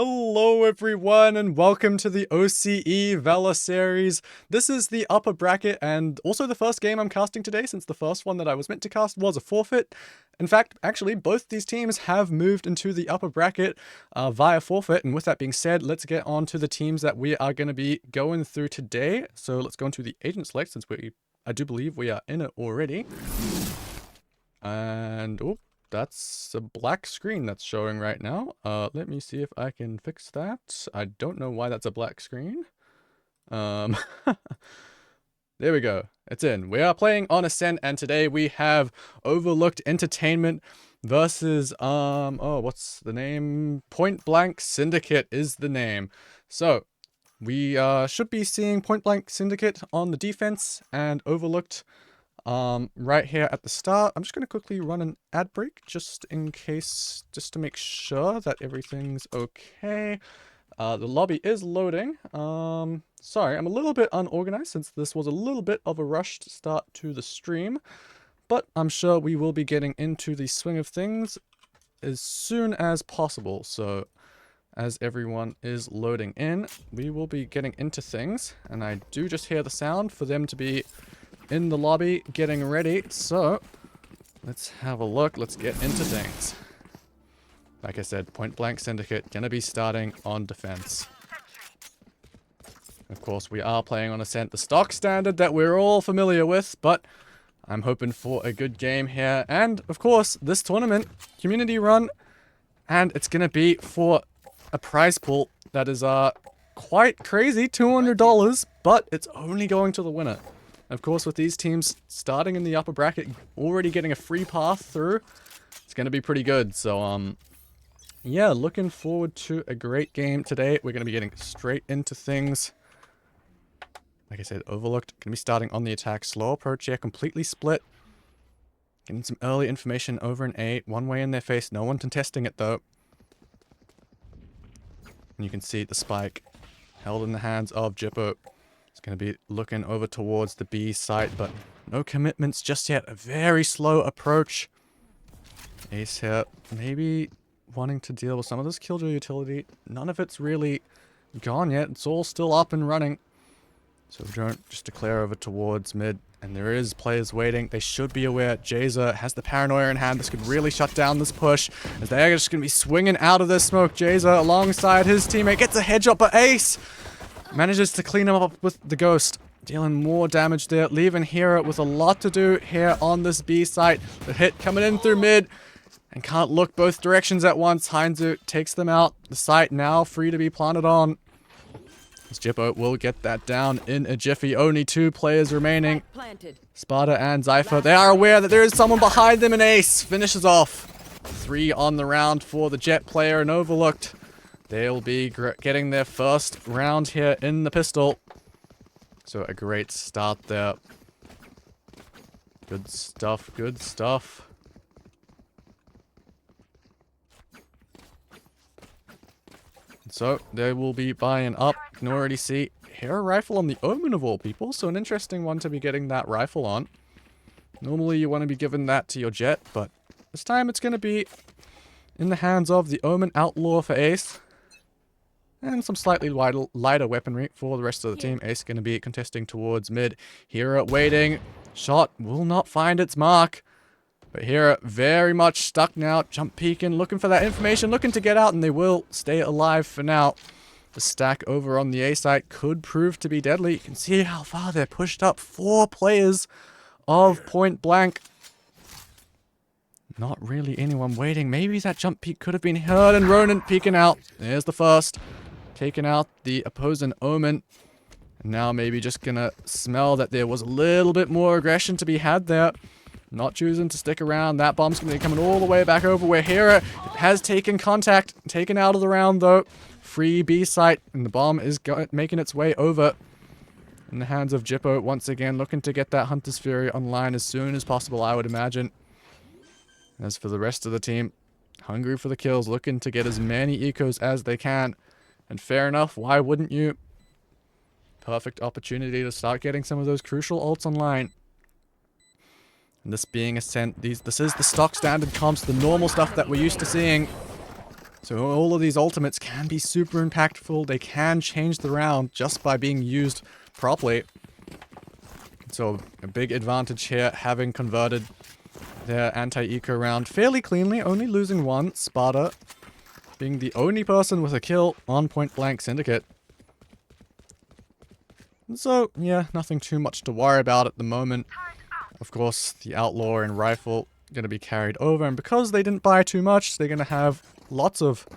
Hello everyone and welcome to the OCE Valor series. This is the upper bracket and also the first game I'm casting today since the first one that I was meant to cast was a forfeit. In fact, actually both these teams have moved into the upper bracket via forfeit, and with that being said, let's get on to the teams that we are going to be going through today. So let's go into the agent select since I do believe we are in it already. And oh, that's a black screen that's showing right now. Let me see if I can fix that. I don't know why that's a black screen. There we go. It's in. We are playing on Ascent, and today we have Overlooked Entertainment versus, what's the name? PointBlank Syndicate is the name. So, we should be seeing PointBlank Syndicate on the defense and Overlooked right here at the start. I'm just going to quickly run an ad break just in case, just to make sure that everything's okay. The lobby is loading. Sorry, I'm a little bit unorganized since this was a little bit of a rushed start to the stream, but I'm sure we will be getting into the swing of things as soon as possible. So as everyone is loading in, we will be getting into things, and I do just hear the sound for them to be in the lobby getting ready. So let's have a look. Let's get into things. Like I said, PointBlank Syndicate gonna be starting on defense. Of course, we are playing on Ascent, the stock standard that we're all familiar with, but I'm hoping for a good game here. And of course, this tournament, community run, and it's gonna be for a prize pool that is quite crazy, $200, but it's only going to the winner. Of course, with these teams starting in the upper bracket, already getting a free path through, it's going to be pretty good. So, yeah, looking forward to a great game today. We're going to be getting straight into things. Like I said, Overlooked, going to be starting on the attack. Slow approach here, completely split. Getting some early information over an A. One way in their face, no one contesting it though. And you can see the spike held in the hands of Jippo. Going to be looking over towards the B site, but no commitments just yet. A very slow approach. Ace here, maybe wanting to deal with some of this killjoy utility. None of it's really gone yet. It's all still up and running. So drone just declare over towards mid, and there is players waiting. They should be aware. Jazer has the paranoia in hand. This could really shut down this push, as they're just going to be swinging out of this smoke. Jazer alongside his teammate gets a headshot, but Ace manages to clean him up with the ghost, dealing more damage there, leaving Hero with a lot to do here on this B site. The hit coming in through mid, and can't look both directions at once. Heinzu takes them out. The site now free to be planted on. As Jippo will get that down in a jiffy. Only 2 players remaining. Sparta and Zypher. They are aware that there is someone behind them, and Ace finishes off. 3 on the round for the Jet player, and Overlooked. They'll be getting their first round here in the pistol. So a great start there. Good stuff, good stuff. So they will be buying up. You can already see Hero rifle on the Omen of all people. So an interesting one to be getting that rifle on. Normally you want to be giving that to your Jet, but this time it's going to be in the hands of the Omen Outlaw for Ace. And some slightly lighter weaponry for the rest of the team. Ace going to be contesting towards mid. Hero waiting. Shot will not find its mark. But Hero very much stuck now. Jump peeking, looking for that information, looking to get out, and they will stay alive for now. The stack over on the A site could prove to be deadly. You can see how far they're pushed up. 4 players of PointBlank. Not really anyone waiting. Maybe that jump peek could have been heard, and Ronan peeking out. There's the first. Taking out the opposing Omen. And now maybe just gonna smell that there was a little bit more aggression to be had there. Not choosing to stick around. That bomb's gonna be coming all the way back over where Hero has taken contact. Taken out of the round though. Free B site. And the bomb is making its way over. In the hands of Jippo once again. Looking to get that Hunter's Fury online as soon as possible, I would imagine. As for the rest of the team, hungry for the kills. Looking to get as many ecos as they can. And fair enough, why wouldn't you? Perfect opportunity to start getting some of those crucial ults online. And this being Ascent, this is the stock standard comps, the normal stuff that we're used to seeing. So all of these ultimates can be super impactful. They can change the round just by being used properly. So a big advantage here, having converted their anti-eco round fairly cleanly, only losing one. Sparta being the only person with a kill on PointBlank Syndicate. So, yeah, nothing too much to worry about at the moment. Of course, the Outlaw and Rifle going to be carried over, and because they didn't buy too much, they're going to have lots of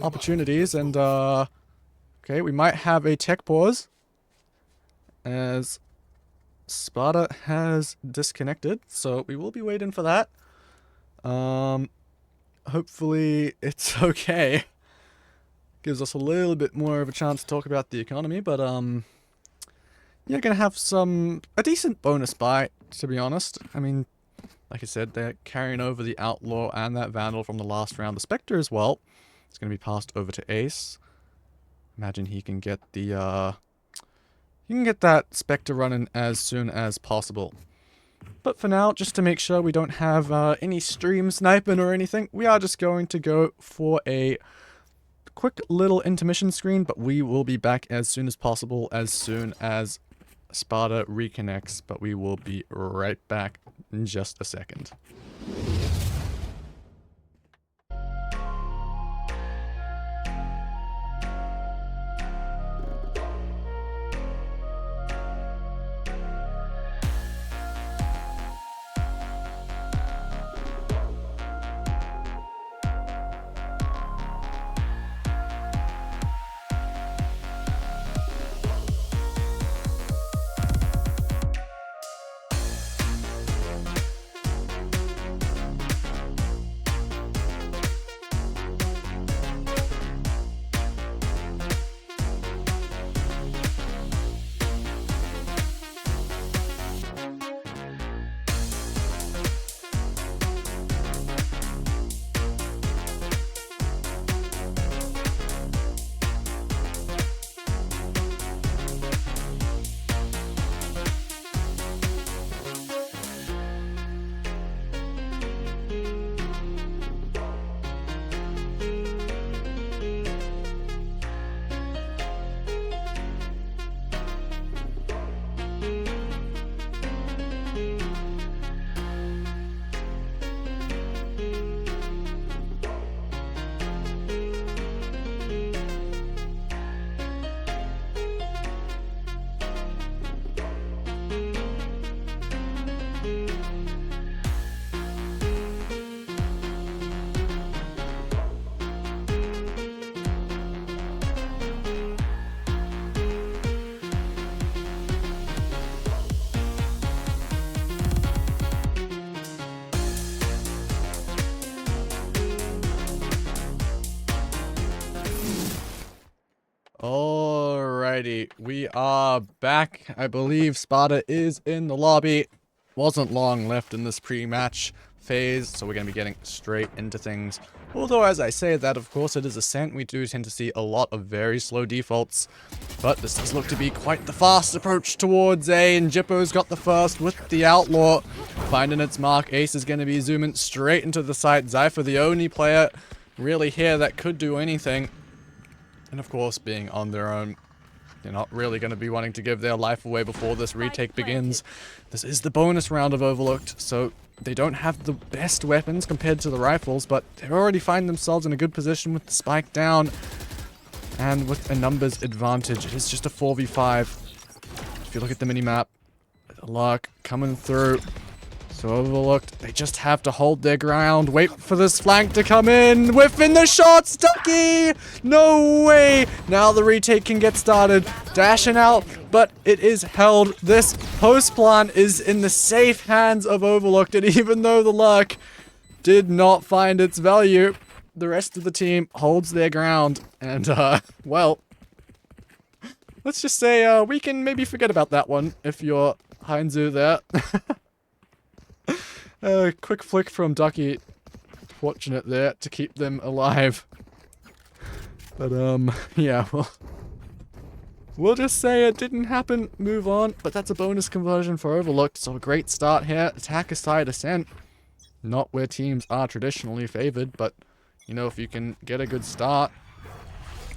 opportunities, and, okay, we might have a tech pause, as Sparta has disconnected, so we will be waiting for that. Hopefully it's okay. Gives us a little bit more of a chance to talk about the economy, but, yeah, gonna have a decent bonus buy, to be honest. I mean, like I said, they're carrying over the Outlaw and that Vandal from the last round. The Spectre as well. It's gonna be passed over to Ace. Imagine he can get the, he can get that Spectre running as soon as possible. But for now, just to make sure we don't have any stream sniping or anything, we are just going to go for a quick little intermission screen, but we will be back as soon as Sparta reconnects, but we will be right back in just a second. Alrighty, we are back. I believe Sparta is in the lobby. Wasn't long left in this pre-match phase, so we're going to be getting straight into things. Although, as I say that, of course, it is Ascent. We do tend to see a lot of very slow defaults. But this does look to be quite the fast approach towards A, and Jippo's got the first with the Outlaw. Finding its mark, Ace is going to be zooming straight into the site. Zypher, the only player really here that could do anything. And of course, being on their own, they're not really going to be wanting to give their life away before this retake begins. This is the bonus round of Overlooked, so they don't have the best weapons compared to the rifles, but they already find themselves in a good position with the spike down. And with a numbers advantage, it is just a 4v5. If you look at the minimap, the luck coming through. So Overlooked, they just have to hold their ground, wait for this flank to come in, whiffing the shots, Ducky! No way! Now the retake can get started, dashing out, but it is held. This post plant is in the safe hands of Overlooked, and even though the luck did not find its value, the rest of the team holds their ground, and, well, let's just say, we can maybe forget about that one, if you're Heinzu there. Quick flick from Ducky. Fortunate there to keep them alive. But, yeah, well, we'll just say it didn't happen, move on. But that's a bonus conversion for Overlooked, so a great start here. Attack aside, Ascent. Not where teams are traditionally favored, but, you know, if you can get a good start,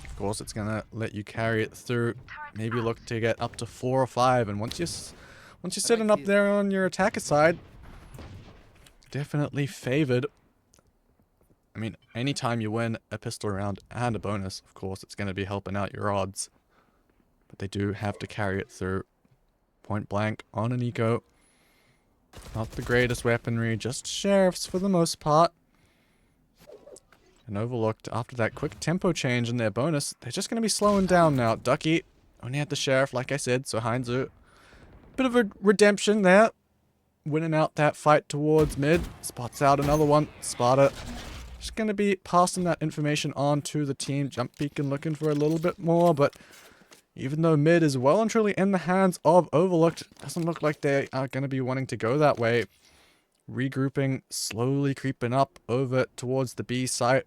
of course, it's going to let you carry it through. Maybe look to get up to 4 or 5. And once you're sitting up there on your attacker side, definitely favored. I mean, anytime you win a pistol round and a bonus, of course, it's going to be helping out your odds. But they do have to carry it through. Point blank on an eco. Not the greatest weaponry, just sheriffs for the most part. And overlooked after that quick tempo change in their bonus. They're just going to be slowing down now. Ducky only had the sheriff, like I said, so Heinzu. Bit of a redemption there. Winning out that fight towards mid. Spots out another one. Sparta just going to be passing that information on to the team. Jump Beacon looking for a little bit more, but even though mid is well and truly in the hands of Overlooked, doesn't look like they are going to be wanting to go that way. Regrouping, slowly creeping up over towards the B site.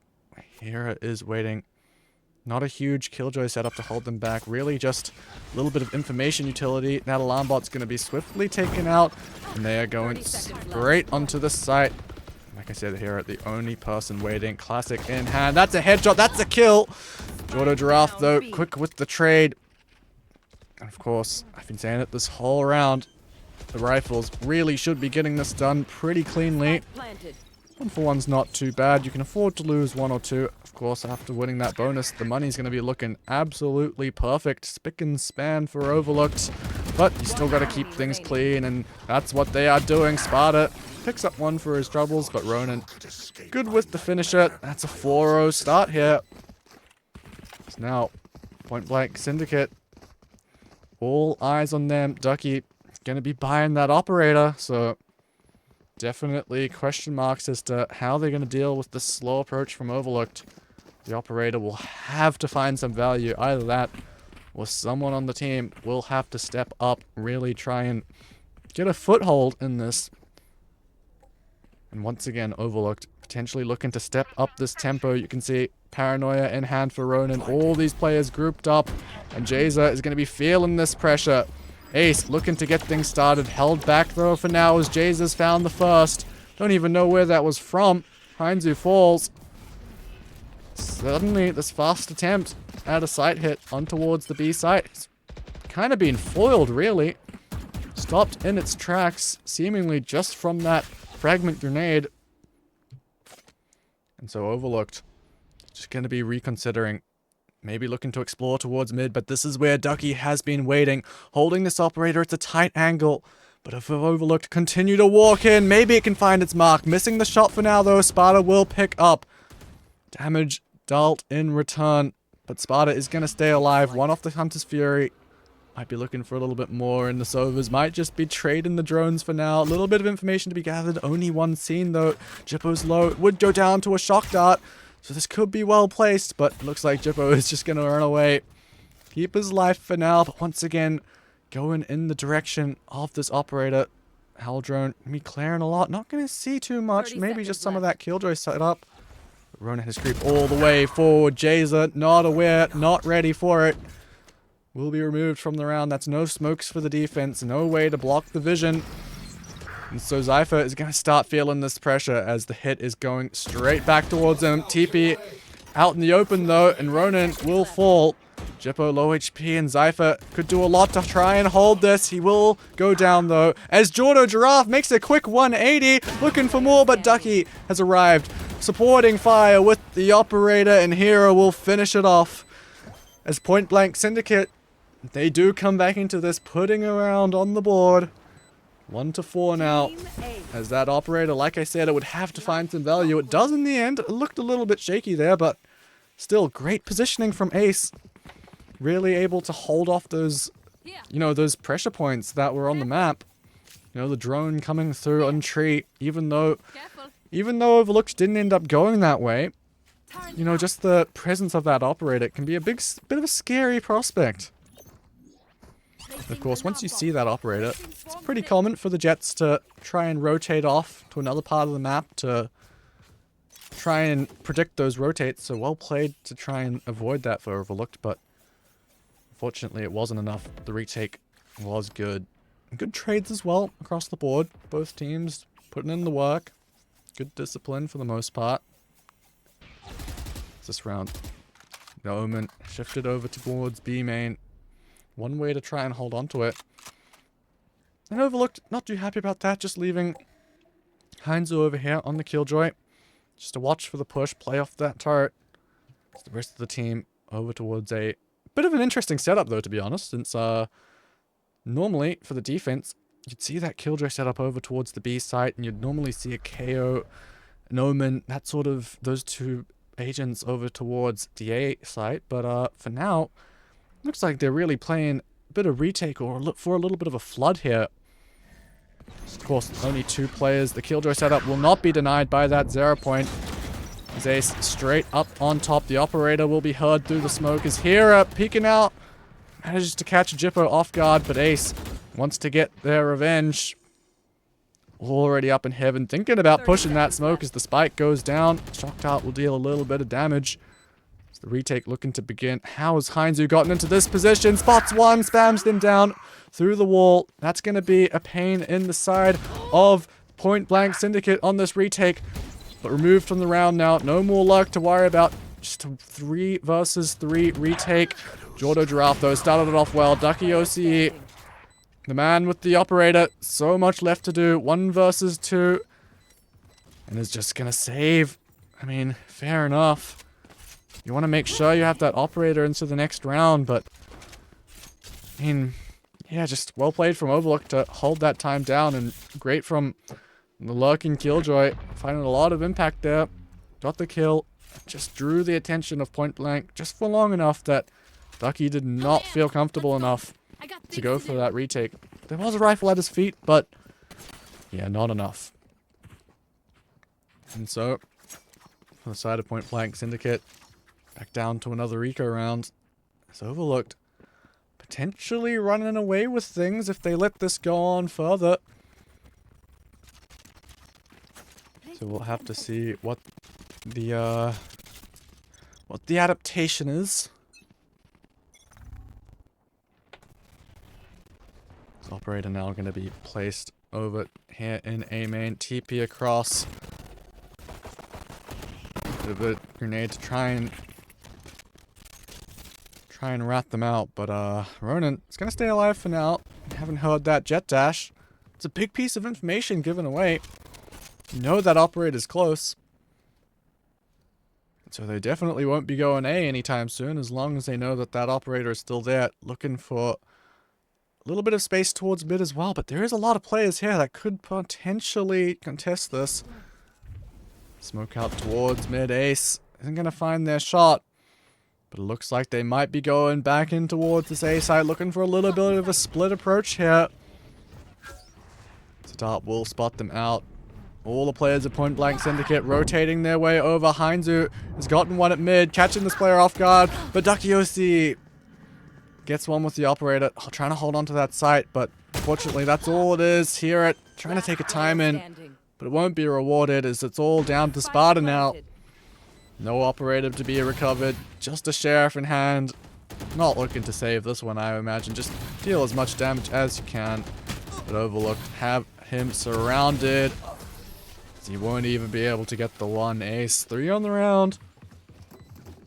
Hera is waiting. Not a huge killjoy setup to hold them back. Really just a little bit of information utility. That alarm bot's going to be swiftly taken out. And they are going straight onto the site. Like I said, Hera, the only person waiting. Classic in hand. That's a headshot. That's a kill. Jordo Giraffe, though, quick with the trade. And of course, I've been saying it this whole round. The rifles really should be getting this done pretty cleanly. 1-for-1's not too bad. You can afford to lose 1 or 2. Of course, after winning that bonus, the money's going to be looking absolutely perfect. Spick and span for Overlooked. But you still got to keep things clean, and that's what they are doing. Sparta picks up 1 for his troubles, but Ronan good with the finisher. That's a 4-0 start here. It's now PointBlank Syndicate. All eyes on them. Ducky going to be buying that operator, so definitely question marks as to how they're going to deal with this slow approach from Overlooked. The operator will have to find some value. Either that or someone on the team will have to step up, really try and get a foothold in this. And once again, Overlooked potentially looking to step up this tempo. You can see Paranoia in hand for Ronan. All these players grouped up. And Jaza is going to be feeling this pressure. Ace looking to get things started. Held back though for now as Jaza's found the first. Don't even know where that was from. Heinzu falls. Suddenly this fast attempt at a sight hit on towards the B site. It's kind of been foiled really. Stopped in its tracks seemingly just from that fragment grenade. And so Overlooked just going to be reconsidering. Maybe looking to explore towards mid, but this is where Ducky has been waiting. Holding this operator at a tight angle. But if Overlooked continue to walk in, maybe it can find its mark. Missing the shot for now though, Sparta will pick up. Damage dealt in return. But Sparta is going to stay alive. 1 off the Hunter's Fury. Might be looking for a little bit more in the Sovers. Might just be trading the drones for now. A little bit of information to be gathered. Only 1 seen though. Jippo's low. It would go down to a shock dart. So this could be well placed, but it looks like Jippo is just going to run away. Keep his life for now, but once again, going in the direction of this operator. Hell drone, me clearing a lot. Not going to see too much. Maybe just some of that killjoy setup. Ronan has creeped all the way forward. Jaza, not aware, not ready for it. Will be removed from the round. That's no smokes for the defense. No way to block the vision. And so Zypher is going to start feeling this pressure as the hit is going straight back towards him. TP out in the open though, and Ronan will fall. Jippo low HP, and Zypher could do a lot to try and hold this. He will go down though, as Jordo Giraffe makes a quick 180, looking for more, but Ducky has arrived. Supporting fire with the operator, and Hero will finish it off. As PointBlank Syndicate, they do come back into this, putting around on the board. 1-4 now, as that operator, like I said, it would have to find some value. It does in the end. It looked a little bit shaky there, but still great positioning from Ace. Really able to hold off those, you know, those pressure points that were on the map. You know, the drone coming through on tree, even though Overlooked didn't end up going that way. You know, just the presence of that operator can be a bit of a scary prospect. Of course, once you see that operator, it's pretty common for the Jets to try and rotate off to another part of the map to try and predict those rotates. So well played to try and avoid that for Overlooked, but unfortunately it wasn't enough. The retake was good. Good trades as well across the board. Both teams putting in the work. Good discipline for the most part. this round. The Omen shifted over towards B main. One way to try and hold on to it. And Overlooked, not too happy about that, just leaving Heinzu over here on the Killjoy. Just to watch for the push, play off that turret. It's the rest of the team over towards a bit of an interesting setup though, to be honest, since normally for the defense, you'd see that Killjoy setup over towards the B site, and you'd normally see a KO, an Omen, that sort of, those two agents over towards the A site, but for now, looks like they're really playing a bit of retake or look for a little bit of a flood here. Of course, only 2 players. The Killjoy setup will not be denied by that 0 point. As Ace straight up on top. The operator will be heard through the smoke. As Hera peeking out. Manages to catch Jippo off guard, but Ace wants to get their revenge. Already up in heaven. Thinking about pushing that smoke as the spike goes down. Shock Dart will deal a little bit of damage. As the retake looking to begin. How has Heinzu gotten into this position? Spots one, spams them down through the wall. That's going to be a pain in the side of PointBlank Syndicate on this retake. But removed from the round now. No more luck to worry about. Just a 3 versus 3 retake. Jordo Giraffe, though, started it off well. Ducky OCE. The man with the operator. So much left to do. 1 versus 2. And is just going to save. I mean, fair enough. You want to make sure you have that operator into the next round, but I mean, yeah, just well played from Overlook to hold that time down, and great from the lurking Killjoy, finding a lot of impact there. Got the kill, just drew the attention of PointBlank just for long enough that Ducky did not feel comfortable enough to go for that retake. There was a rifle at his feet, but yeah, not enough. And so, on the side of PointBlank Syndicate, back down to another eco round. It's Overlooked. Potentially running away with things if they let this go on further. So we'll have to see what the adaptation is. This operator now going to be placed over here in A main. TP across. Bit of a grenade to try and rat them out, but Ronan is going to stay alive for now. Haven't heard that jet dash. It's a big piece of information given away. You know that operator's close. So they definitely won't be going A anytime soon, as long as they know that that operator is still there, looking for a little bit of space towards mid as well. But there is a lot of players here that could potentially contest this. Smoke out towards mid. Ace isn't going to find their shot. But it looks like they might be going back in towards this A side, looking for a little bit of a split approach here. Dart will spot them out. All the players of PointBlank Syndicate rotating their way over. Heinzu has gotten one at mid, catching this player off guard. But Ducky OC gets one with the operator, trying to hold on to that site. But unfortunately, that's all it is. Hear it, trying to take a time in. But it won't be rewarded, as it's all down to Sparta now. No operator to be recovered, just a sheriff in hand. Not looking to save this one, I imagine. Just deal as much damage as you can. But Overlooked have him surrounded. So he won't even be able to get the one ace. 3 on the round.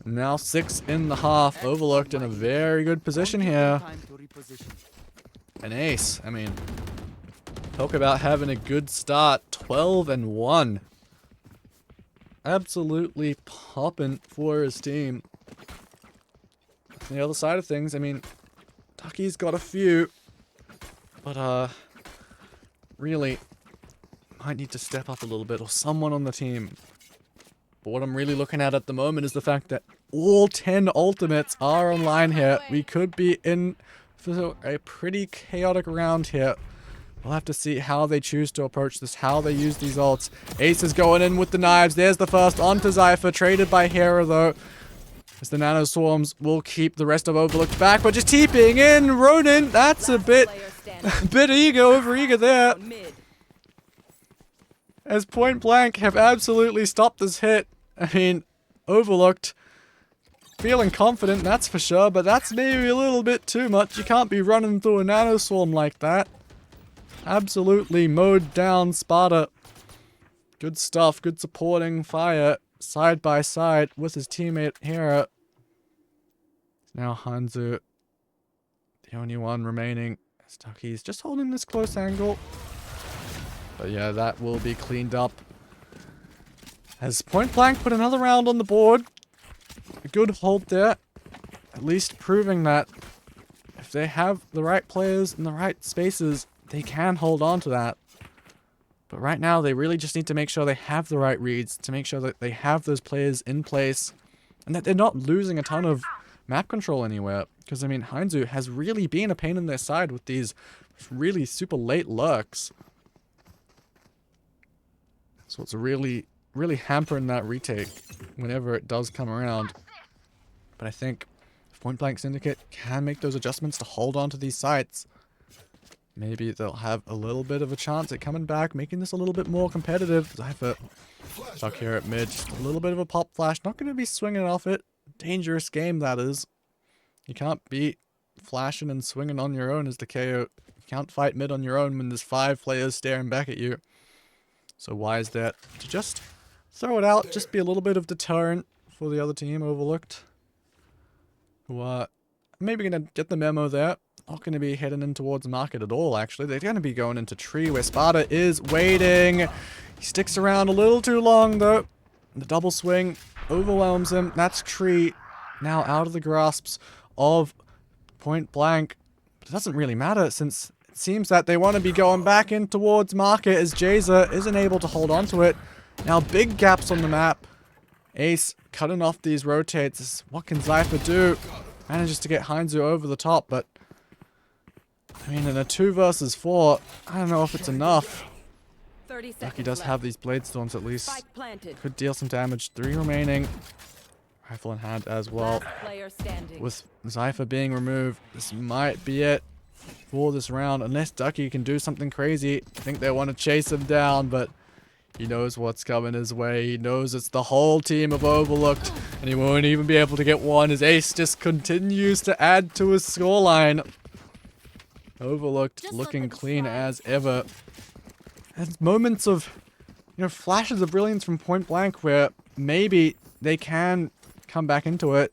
Now 6 in the half. Overlooked in a very good position here. An ace. I mean, talk about having a good start. 12-1. Absolutely popping for his team. On the other side of things, I mean, Ducky's got a few, but really might need to step up a little bit, or someone on the team. But what I'm really looking at the moment is the fact that all 10 ultimates are online here. We could be in for a pretty chaotic round here. We'll have to see how they choose to approach this, how they use these ults. Ace is going in with the knives. There's the first onto Zypher, traded by Hera though. As the Nano Swarms will keep the rest of Overlooked back, but just TPing in. Ronan, that's a bit over-eager there. As PointBlank have absolutely stopped this hit. I mean, Overlooked feeling confident, that's for sure, but that's maybe a little bit too much. You can't be running through a Nano Swarm like that. Absolutely mowed down Sparta. Good stuff, good supporting fire. side by side with his teammate Hera. Now Hanzo, the only one remaining. Stucky's just holding this close angle. But yeah, that will be cleaned up. As PointBlank put another round on the board. A good hold there. At least proving that if they have the right players in the right spaces, they can hold on to that. But right now, they really just need to make sure they have the right reads, to make sure that they have those players in place, and that they're not losing a ton of map control anywhere. Because, I mean, Heinzu has really been a pain in their side with these really super late lurks. So it's really hampering that retake whenever it does come around. But I think if PointBlank Syndicate can make those adjustments to hold on to these sites, maybe they'll have a little bit of a chance at coming back, making this a little bit more competitive. Zypher stuck here at mid, just a little bit of a pop flash, not going to be swinging off it. Dangerous game, that is. You can't be flashing and swinging on your own as the KO. You can't fight mid on your own when there's 5 players staring back at you. So why is that? To just throw it out, just be a little bit of deterrent for the other team, Overlooked. Who are maybe going to get the memo there. Not going to be heading in towards market at all, actually. They're going to be going into tree where Sparta is waiting. He sticks around a little too long, though. The double swing overwhelms him. That's tree now out of the grasps of PointBlank. But it doesn't really matter, since it seems that they want to be going back in towards market as Jazer isn't able to hold on to it. Now big gaps on the map. Ace cutting off these rotates. What can Zypher do? Manages to get Heinzu over the top, but I mean, in a 2 versus 4, I don't know if it's enough. Ducky does have these blade storms at least. Could deal some damage. 3 remaining. Rifle in hand as well. With Zypher being removed, this might be it for this round. Unless Ducky can do something crazy. I think they want to chase him down, but he knows what's coming his way. He knows it's the whole team of Overlooked, and he won't even be able to get one as Ace just continues to add to his scoreline. Overlooked looking clean as ever. And moments of, you know, flashes of brilliance from PointBlank where maybe they can come back into it,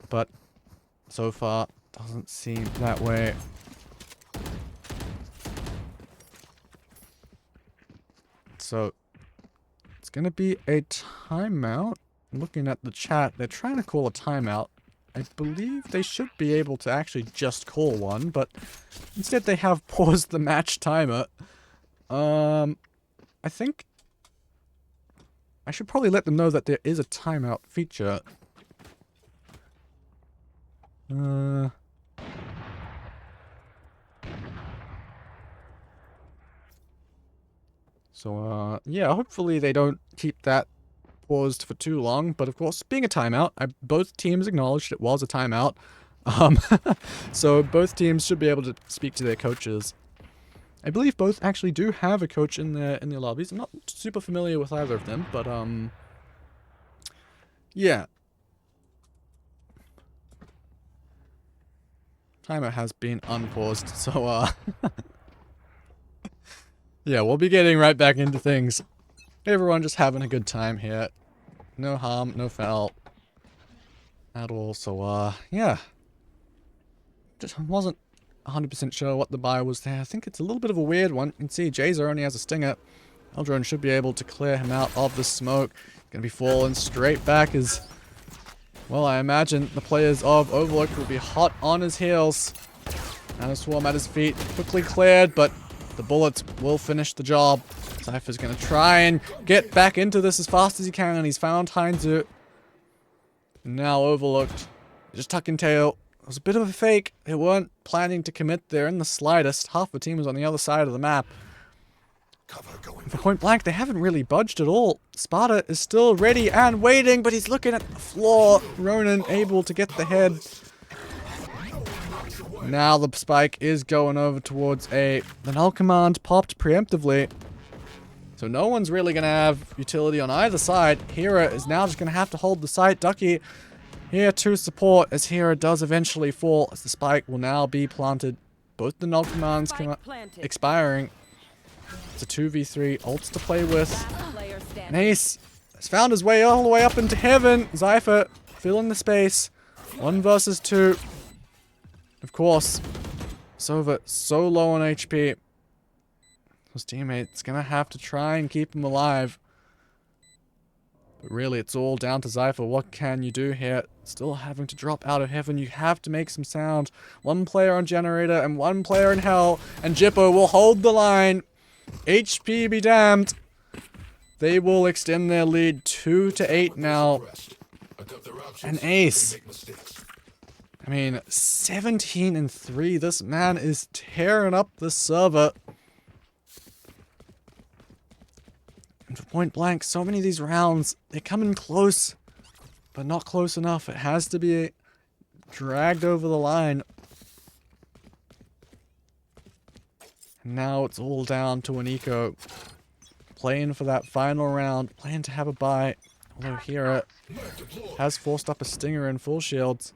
but so far doesn't seem that way. So it's gonna be a timeout. Looking at the chat, they're trying to call a timeout. I believe they should be able to actually just call one, but instead they have paused the match timer. I think I should probably let them know that there is a timeout feature. So, yeah, hopefully they don't keep that paused for too long, but of course, being a timeout, both teams acknowledged it was a timeout. So both teams should be able to speak to their coaches. I believe both actually do have a coach in their lobbies. I'm not super familiar with either of them, but yeah. Timer has been unpaused, so yeah, we'll be getting right back into things. Everyone just having a good time here. No harm, no foul at all, so yeah. Just wasn't 100% sure what the buy was there. I think it's a little bit of a weird one. You can see Jazer only has a stinger. Eldrone should be able to clear him out of the smoke. Gonna be falling straight back as, well, I imagine the players of Overlooked will be hot on his heels. And a swarm at his feet. Quickly cleared, but the bullets will finish the job. Zypher's gonna try and get back into this as fast as he can, and he's found Heinzu. Now Overlooked. Just tucking tail. It was a bit of a fake. They weren't planning to commit there in the slightest. Half the team was on the other side of the map. For PointBlank, they haven't really budged at all. Sparta is still ready and waiting, but he's looking at the floor. Ronan able to get the head. Now the spike is going over towards A. The null command popped preemptively. So no one's really going to have utility on either side. Hera is now just going to have to hold the site. Ducky here to support as Hera does eventually fall, as the spike will now be planted. Both the null commands expiring. It's a 2v3 ults to play with. And Ace has found his way all the way up into heaven. Zypher filling the space. 1 versus 2. Of course, Sova so low on HP. His teammate's gonna have to try and keep him alive. But really, it's all down to Zypher. What can you do here? Still having to drop out of heaven. You have to make some sound. 1 player on generator and 1 player in hell. And Jippo will hold the line. HP be damned. They will extend their lead 2-8 now. An ace. I mean, 17-3. This man is tearing up the server. And for PointBlank, so many of these rounds, they come in close, but not close enough. It has to be dragged over the line. And now it's all down to an eco. Playing for that final round, playing to have a bye. Although Hera has forced up a stinger in full shields.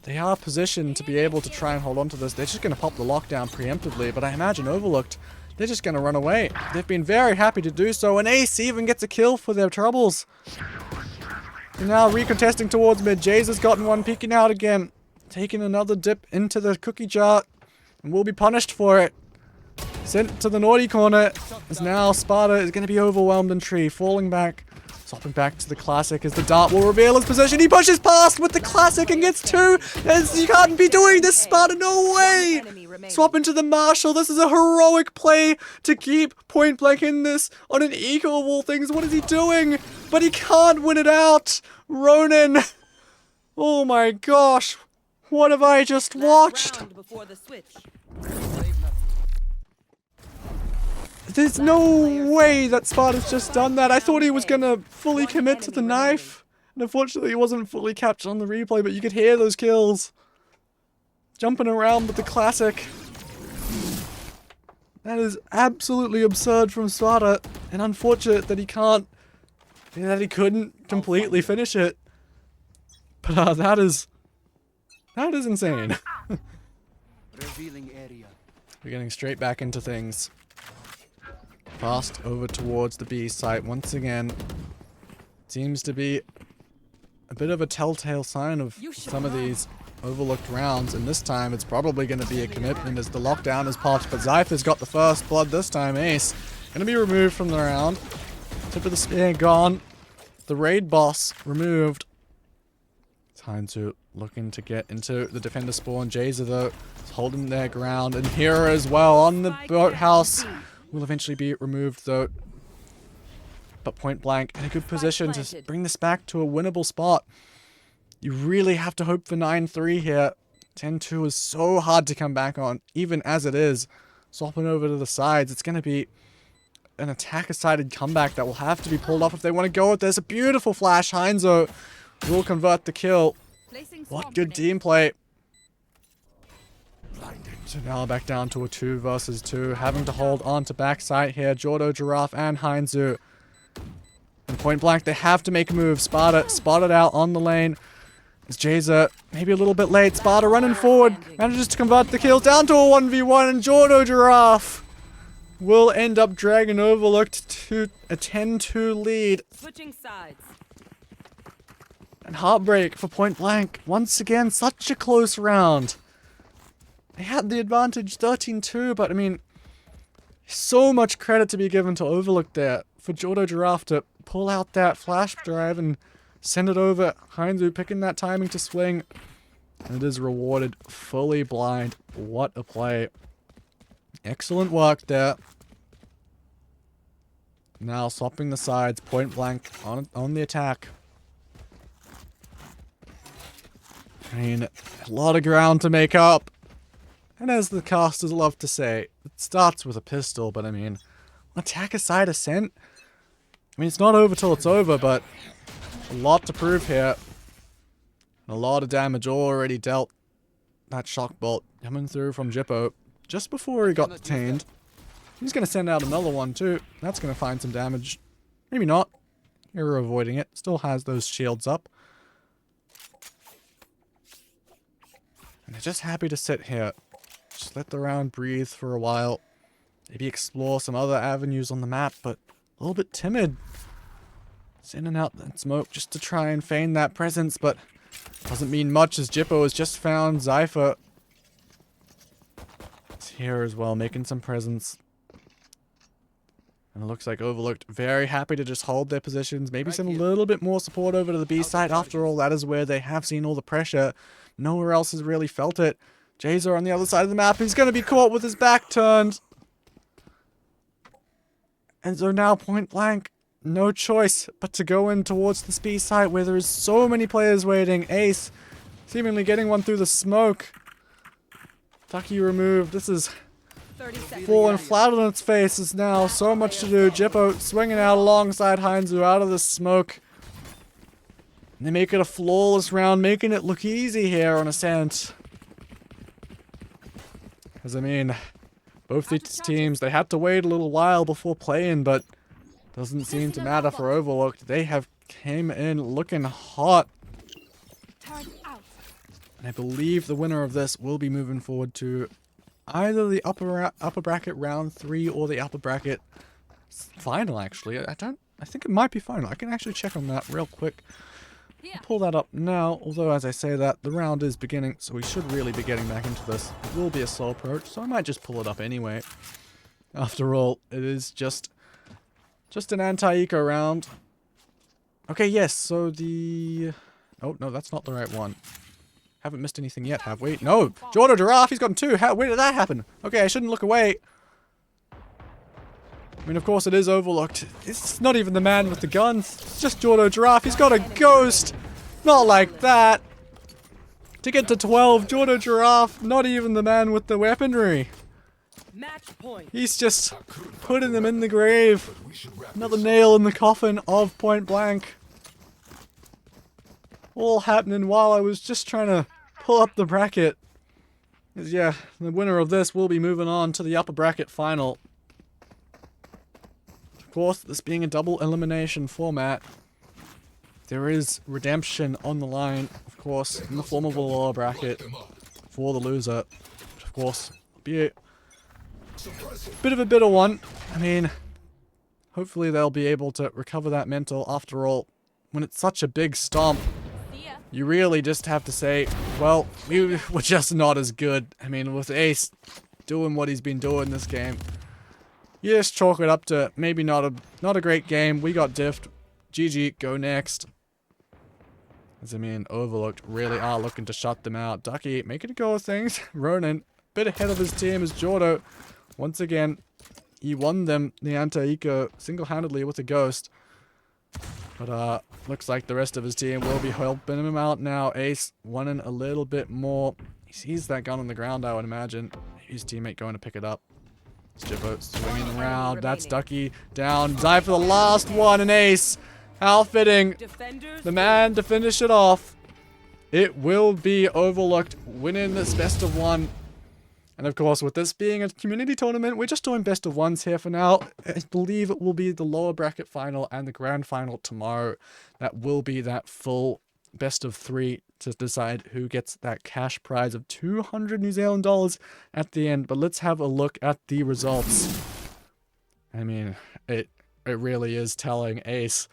They are positioned to be able to try and hold on to this. They're just going to pop the lockdown preemptively, but I imagine Overlooked, they're just going to run away. They've been very happy to do so, and Ace even gets a kill for their troubles. And now recontesting towards mid. Jays has gotten one, peeking out again. Taking another dip into the cookie jar, and will be punished for it. Sent to the naughty corner, as now Sparta is going to be overwhelmed in tree, falling back. Swapping back to the classic as the dart will reveal his position. He pushes past with the classic and gets 2. As you can't be doing this, Sparta, no way! Swap into the Marshall. This is a heroic play to keep PointBlank in this on an eco of all things. What is he doing? But he can't win it out. Ronin. Oh my gosh. What have I just watched? There's no way that Sparta's just done that. I thought he was going to fully commit to the knife. And unfortunately, he wasn't fully captured on the replay, but you could hear those kills. Jumping around with the classic. That is absolutely absurd from Sparta. And unfortunate that he couldn't completely finish it. But that is insane. We're getting straight back into things. Fast over towards the B site once again. Seems to be a bit of a telltale sign of some of these overlooked rounds, and this time it's probably going to be a commitment as the lockdown is popped, but Zypher's got the first blood this time. Ace going to be removed from the round. Tip of the spear gone. The raid boss removed. Time to looking to get into the defender spawn. Jazer though is holding their ground, and Hera as well on the boathouse. Will eventually be removed though. But PointBlank in a good position to bring this back to a winnable spot. You really have to hope for 9-3 here. 10-2 is so hard to come back on, even as it is. Swapping over to the sides, it's going to be an attacker-sided comeback that will have to be pulled off if they want to go with this. A beautiful flash. Heinzo will convert the kill. What good team play. So now back down to a 2 versus 2. Having to hold on to backside here. Jordo, Giraffe, and Heinzu. And PointBlank, they have to make a move. Sparta spotted out on the lane. As Jazer maybe a little bit late. Sparta running forward. Manages to convert the kills down to a 1v1. And Jordo, Giraffe will end up dragging Overlooked to a 10-2 lead. Switching sides. And heartbreak for PointBlank. Once again, such a close round. They had the advantage 13-2, but I mean, so much credit to be given to Overlooked there. For Jordo Giraffe to pull out that flash drive and send it over. Heinzu picking that timing to swing. And it is rewarded fully blind. What a play. Excellent work there. Now swapping the sides. PointBlank on the attack. I mean, a lot of ground to make up. And as the casters love to say, it starts with a pistol, but I mean, attacker side Ascent. I mean, it's not over till it's over, but a lot to prove here. And a lot of damage already dealt. That shock bolt coming through from Jippo just before he got detained. He's going to send out another one too. That's going to find some damage. Maybe not. You're avoiding it. Still has those shields up. And they're just happy to sit here. Just let the round breathe for a while. Maybe explore some other avenues on the map, but a little bit timid. He's in and out that smoke just to try and feign that presence, but doesn't mean much as Jippo has just found Zypher. It's here as well, making some presence. And it looks like Overlooked very happy to just hold their positions. Maybe send a little bit more support over to the B side. After all, that is where they have seen all the pressure. Nowhere else has really felt it. Jazer on the other side of the map. He's going to be caught with his back turned. And so now PointBlank, no choice but to go in towards the B side where there is so many players waiting. Ace seemingly getting one through the smoke. Ducky removed. This is falling flat on its face. Is now so much to do. Jippo swinging out alongside Heinzu out of the smoke. And they make it a flawless round, making it look easy here on Ascent. As I mean, both these teams, they had to wait a little while before playing, but doesn't seem to matter for Overlooked. They have came in looking hot. And I believe the winner of this will be moving forward to either the upper bracket round 3 or the upper bracket final, actually. I think it might be final. I can actually check on that real quick. I'll pull that up now, although as I say that, the round is beginning, so we should really be getting back into this. It will be a slow approach, so I might just pull it up anyway. After all, it is just an anti-eco round. Okay, yes, so the... Oh, no, that's not the right one. Haven't missed anything yet, have we? No! Jordo Giraffe, he's gotten 2! Where did that happen? Okay, I shouldn't look away. I mean, of course, it is Overlooked. It's not even the man with the guns. It's just Jordo Giraffe. He's got a ghost. Not like that. To get to 12, Jordo Giraffe, not even the man with the weaponry. Match point. He's just putting them in the grave. Another nail in the coffin of PointBlank. All happening while I was just trying to pull up the bracket. Yeah, the winner of this will be moving on to the upper bracket final. Of course, this being a double elimination format, there is redemption on the line, of course, in the form of a lower bracket for the loser. Which, of course, will be a bit of a bitter one. I mean, hopefully they'll be able to recover that mental. After all, when it's such a big stomp, you really just have to say, well, we were just not as good. I mean, with Ace doing what he's been doing this game, you just chalk it up to maybe not a great game. We got diffed. GG, go next. As I mean, Overlooked really are looking to shut them out. Ducky making a go of things. Ronan, bit ahead of his team as Jordo. Once again, he won them the anti-eco single-handedly with a ghost. But looks like the rest of his team will be helping him out now. Ace wanting a little bit more. He sees that gun on the ground, I would imagine. His teammate going to pick it up. Jippo swinging around. That's Ducky down. Dive for the last one, and Ace outfitting the man to finish it off. It will be Overlooked winning this best of one. And of course, with this being a community tournament, we're just doing best of ones here for now. I believe it will be the lower bracket final and the grand final tomorrow. That will be that full best of 3 to decide who gets that cash prize of 200 New Zealand dollars at the end. But let's have a look at the results. I mean, it really is telling. Ace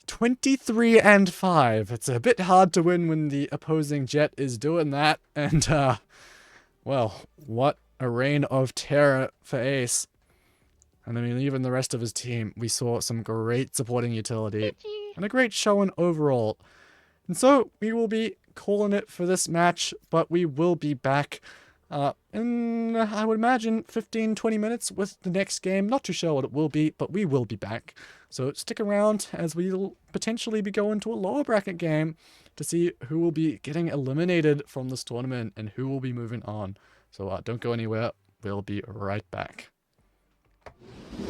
23-5. It's a bit hard to win when the opposing Jet is doing that. And well, what a reign of terror for Ace. And I mean, even the rest of his team, we saw some great supporting utility and a great showing overall. And so we will be calling it for this match, but we will be back in, I would imagine, 15-20 minutes with the next game. Not too sure what it will be, but we will be back. So stick around as we'll potentially be going to a lower bracket game to see who will be getting eliminated from this tournament and who will be moving on. So don't go anywhere. We'll be right back. We're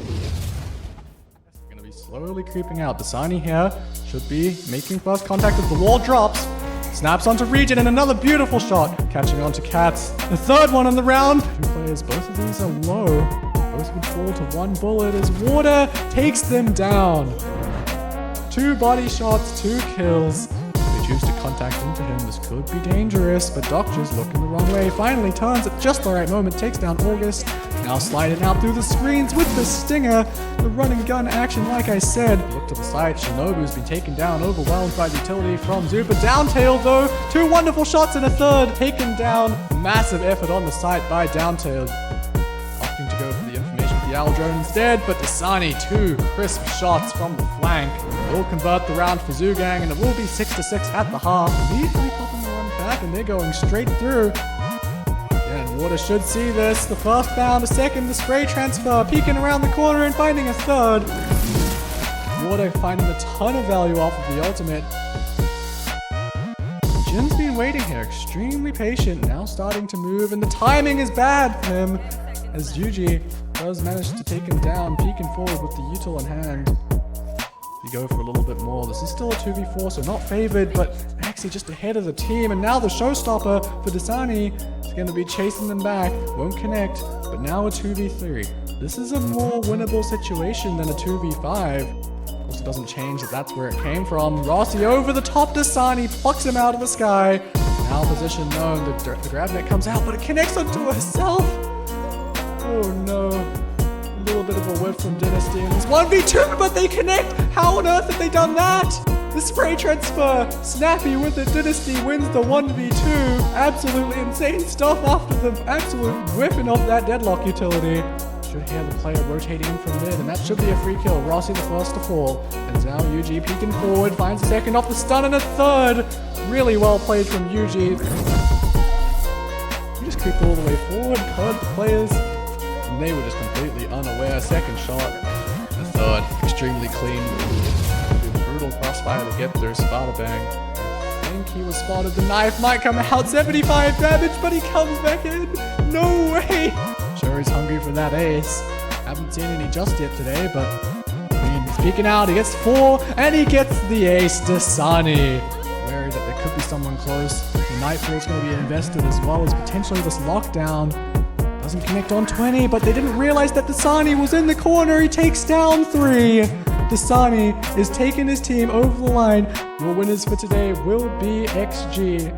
going to be slowly creeping out. Dasani here should be making first contact as the wall drops. Snaps onto Regen and another beautiful shot. Catching onto Cats. The third one in the round. 2 players, both of these are low. Both would fall to 1 bullet as Water takes them down. 2 body shots, 2 kills. Choose to contact into him. This could be dangerous, but Doctor's looking the wrong way. Finally turns at just the right moment, takes down August. Now sliding out through the screens with the stinger. The run and gun action, like I said. Look to the side, Shinobu's been taken down, overwhelmed by the utility from Zupa. Downtail though, 2 wonderful shots and a third. Taken down, massive effort on the site by Downtail. Opting to go for the information with the Owl Drone instead, but Dasani, 2 crisp shots from the flank. Will convert the round for Zoogang, and it will be 6-6 at the half. Immediately popping the run back, and they're going straight through. And Water should see this. The first found, a second, the spray transfer, peeking around the corner and finding a third. Water finding a ton of value off of the ultimate. Jin's been waiting here, extremely patient, now starting to move, and the timing is bad for him, as Yuji does manage to take him down, peeking forward with the util in hand. If you go for a little bit more, this is still a 2v4, so not favored, but actually just ahead of the team, and now the showstopper for Dasani is going to be chasing them back, won't connect, but now a 2v3. This is a more winnable situation than a 2v5. Also doesn't change that that's where it came from. Rossi over the top, Dasani plucks him out of the sky. Now position known, the grab net comes out, but it connects onto herself. Oh no. A little bit of a whip from Dynasty, and it's 1v2, but they connect! How on earth have they done that? The spray transfer, Snappy with it, Dynasty wins the 1v2. Absolutely insane stuff after the absolute whipping off that deadlock utility. Should hear the player rotating in from mid, and that should be a free kill. Rossi the first to fall, and now Yuji peeking forward, finds a second off the stun and a third. Really well played from Yuji. He just creeped all the way forward, heard the players, and they were just completely unaware. Second shot, the third, extremely clean. Brutal crossfire to get there, Spada bang. I think he was spotted. The knife might come out, 75 damage, but he comes back in. No way! Sure he's hungry for that ace. Haven't seen any just yet today, but I mean, he's peeking out. He gets 4, and he gets the ace. Dasani. Wary that there could be someone close. The Nightfall's going to be invested as well as potentially this lockdown. Doesn't connect on 20, but they didn't realize that Dasani was in the corner. He takes down 3. Dasani is taking his team over the line. Your winners for today will be XG.